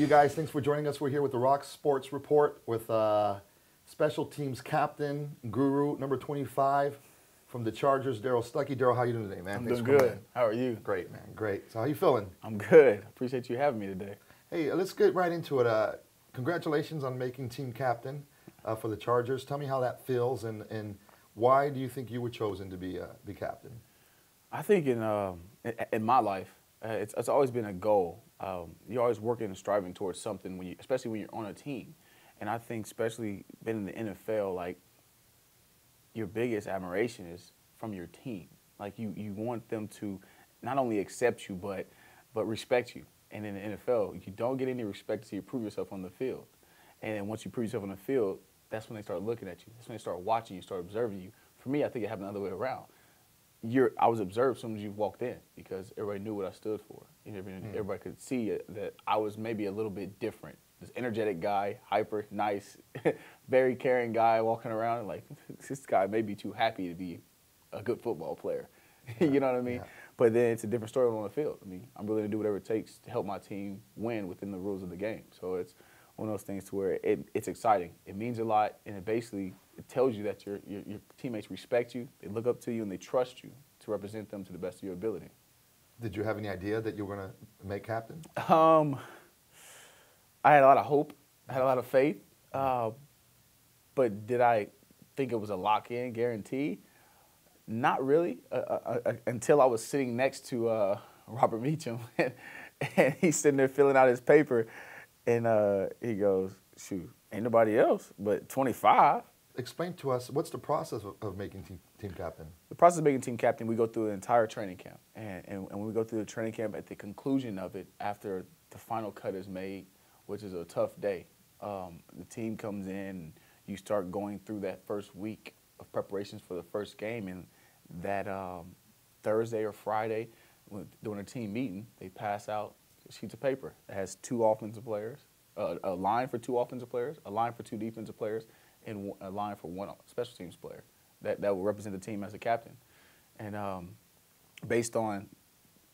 you guys. Thanks for joining us. We're here with the Rock Sports Report with special teams captain, guru, number 25 from the Chargers, Darrell Stuckey. Darrell, how you doing today, man? I'm Thanks doing for coming good. in. How are you? Great, man. Great. So how you feeling? I'm good. Appreciate you having me today. Hey, let's get right into it. Congratulations on making team captain for the Chargers. Tell me how that feels and why do you think you were chosen to be captain? I think in my life, it's always been a goal. You're always working and striving towards something, especially when you're on a team. And I think especially being in the NFL, like your biggest admiration is from your team. Like you want them to not only accept you, but respect you. And in the NFL, you don't get any respect until you prove yourself on the field. And then once you prove yourself on the field, that's when they start looking at you. That's when they start watching you, start observing you. For me, I think it happened the other way around. I was observed as soon as you walked in because everybody knew what I stood for. Everybody could see that I was maybe a little bit different. This energetic guy, hyper, nice, very caring guy walking around. Like, this guy may be too happy to be a good football player. You know what I mean? Yeah. But then it's a different story on the field. I mean, I'm willing to do whatever it takes to help my team win within the rules of the game. So it's one of those things to where it's exciting. It means a lot, and it tells you that your teammates respect you, they look up to you, and they trust you to represent them to the best of your ability. Did you have any idea that you were going to make captain? I had a lot of hope. I had a lot of faith. But did I think it was a lock-in guarantee? Not really, until I was sitting next to Robert Meacham, and he's sitting there filling out his paper, and he goes, shoot, ain't nobody else but 25. Explain to us, what's the process of making team captain? The process of making team captain, we go through the entire training camp. And when we go through the training camp, at the conclusion of it, after the final cut is made, which is a tough day, the team comes in, and you start going through that first week of preparations for the first game. And that Thursday or Friday, during a team meeting, they pass out sheets of paper. It has two offensive players, a line for two offensive players, a line for two defensive players, and a line for one special teams player that will represent the team as a captain. And based on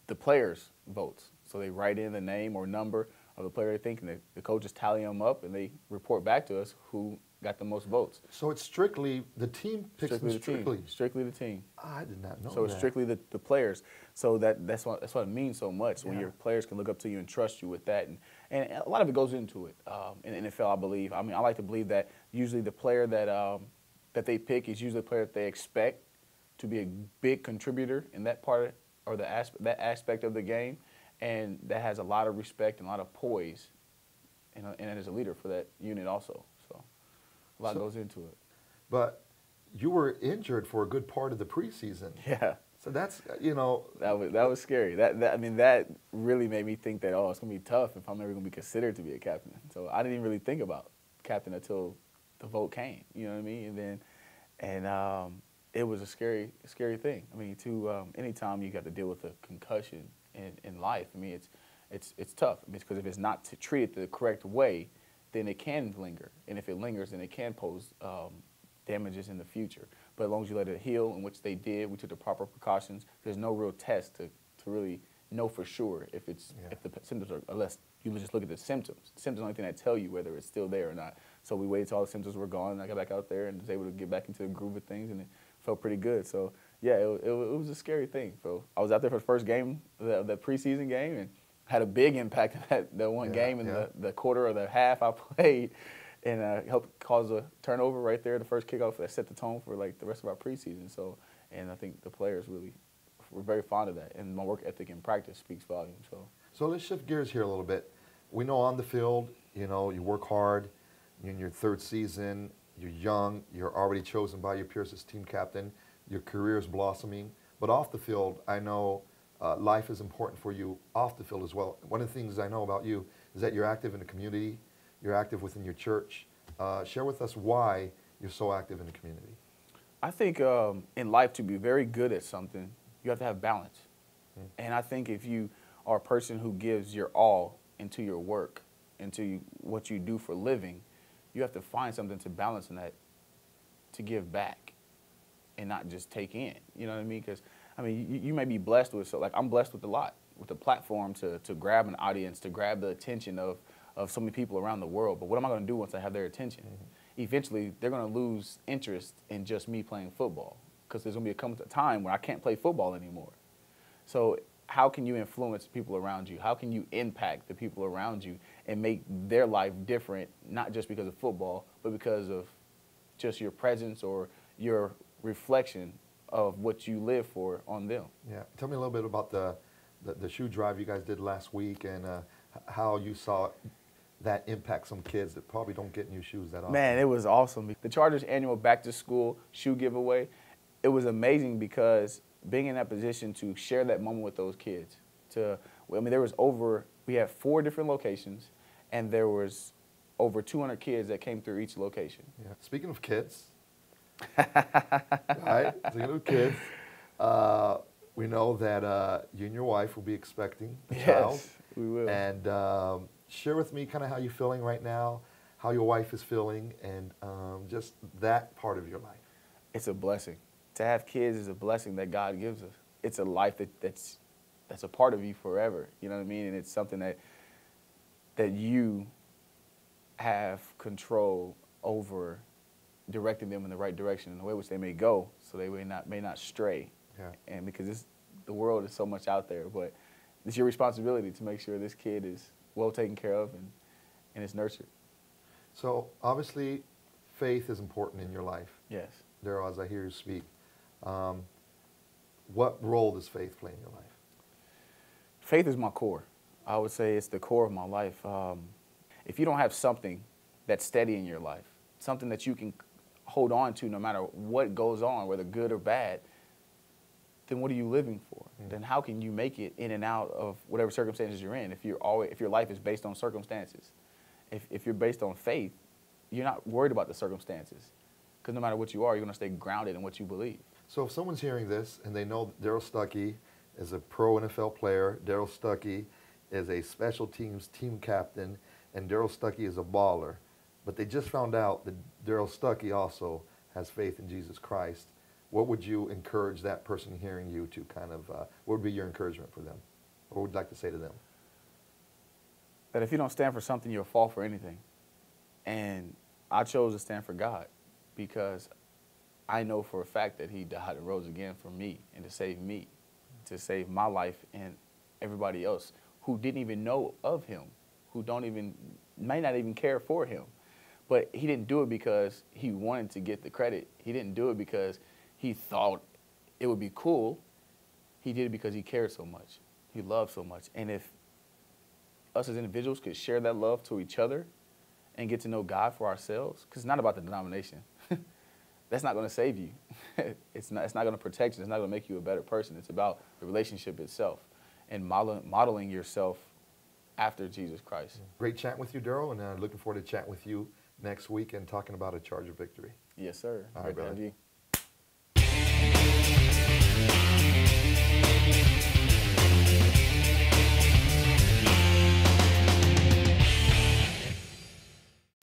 the players' votes, so they write in the name or number of the player they think, and the coaches tally them up, and they report back to us who got the most votes. So it's strictly the team picks strictly the team. I did not know that. So it's strictly the players. So that's what it means so much, when your players can look up to you and trust you with that. And a lot of it goes into it in the NFL, I believe. I mean, I like to believe that usually the player that they pick is usually a player that they expect to be a big contributor in that part or that aspect of the game, and that has a lot of respect and a lot of poise, and as a leader for that unit also. So a lot goes into it. But you were injured for a good part of the preseason. Yeah. So that's, you know. That was scary. That really made me think that, it's going to be tough if I'm ever going to be considered to be a captain. So I didn't even really think about captain until the vote came, you know what I mean? And it was a scary thing. I mean, anytime you got to deal with a concussion in life, I mean, it's tough. Because if it's not treated the correct way, then it can linger. And if it lingers, then it can pose damages in the future. But as long as you let it heal, in which they did, we took the proper precautions. There's no real test to really know for sure if the symptoms are, unless you just look at the symptoms. The symptoms are the only thing that tell you whether it's still there or not. So we waited till all the symptoms were gone, and I got back out there and was able to get back into the groove of things, and it felt pretty good. So yeah, it was a scary thing. So I was out there for the first game, the preseason game, and had a big impact in that one game in the quarter or the half I played, and helped cause a turnover right there, the first kickoff that set the tone for like the rest of our preseason. So, and I think the players really were very fond of that, and my work ethic in practice speaks volumes. So let's shift gears here a little bit. We know on the field, you work hard. You're in your third season. You're young. You're already chosen by your peers as team captain. Your career is blossoming. But off the field, I know life is important for you off the field as well. One of the things I know about you is that you're active in the community. You're active within your church. Share with us why you're so active in the community. I think in life, to be very good at something, you have to have balance. And I think if you are a person who gives your all into your work, into what you do for living, you have to find something to balance in that, to give back and not just take in. You know what I mean? Because, I mean, you may be blessed with, so like I'm blessed with a lot, with a platform to grab an audience, to grab the attention of of so many people around the world. But what am I going to do once I have their attention? Eventually, they're going to lose interest in just me playing football because there's going to be a time where I can't play football anymore. So how can you influence people around you? How can you impact the people around you and make their life different, not just because of football, but because of just your presence or your reflection of what you live for on them? Yeah. Tell me a little bit about the shoe drive you guys did last week and how you saw that impact some kids that probably don't get new shoes that often. Man, it was awesome. The Chargers annual back to school shoe giveaway, it was amazing because being in that position to share that moment with those kids. We had 4 different locations, and there was over 200 kids that came through each location. Yeah. Speaking of kids, right? Speaking of kids, we know that you and your wife will be expecting a child. Yes, we will. And share with me kind of how you're feeling right now, how your wife is feeling, and just that part of your life. It's a blessing. To have kids is a blessing that God gives us. It's a life that's a part of you forever. You know what I mean? And it's something that you have control over, directing them in the right direction in the way which they may go, so they may not stray. Yeah. And because the world is so much out there, but it's your responsibility to make sure this kid is well taken care of and is nurtured. So obviously, faith is important in your life. Yes. Darrell, as I hear you speak, what role does faith play in your life? Faith is my core. I would say it's the core of my life. If you don't have something that's steady in your life, something that you can hold on to no matter what goes on, whether good or bad, then what are you living for? Then how can you make it in and out of whatever circumstances you're in if your life is based on circumstances? If you're based on faith, you're not worried about the circumstances because no matter what you are, you're going to stay grounded in what you believe. So if someone's hearing this and they know Darrell Stuckey is a pro NFL player, Darrell Stuckey is a special teams team captain, and Darrell Stuckey is a baller, but they just found out that Darrell Stuckey also has faith in Jesus Christ, what would you encourage that person hearing you to kind of, what would be your encouragement for them? What would you like to say to them? That if you don't stand for something, you'll fall for anything. And I chose to stand for God because I know for a fact that he died and rose again for me and to save my life and everybody else who didn't even know of him, who may not even care for him. But he didn't do it because he wanted to get the credit. He didn't do it because he thought it would be cool. He did it because he cared so much. He loved so much. And if us as individuals could share that love to each other and get to know God for ourselves, because it's not about the denomination. That's not going to save you. It's not going to protect you. It's not going to make you a better person. It's about the relationship itself and modeling yourself after Jesus Christ. Great chatting with you, Darrell, and looking forward to chatting with you next week and talking about a Charger victory. Yes, sir. All right, Great to have brother. you.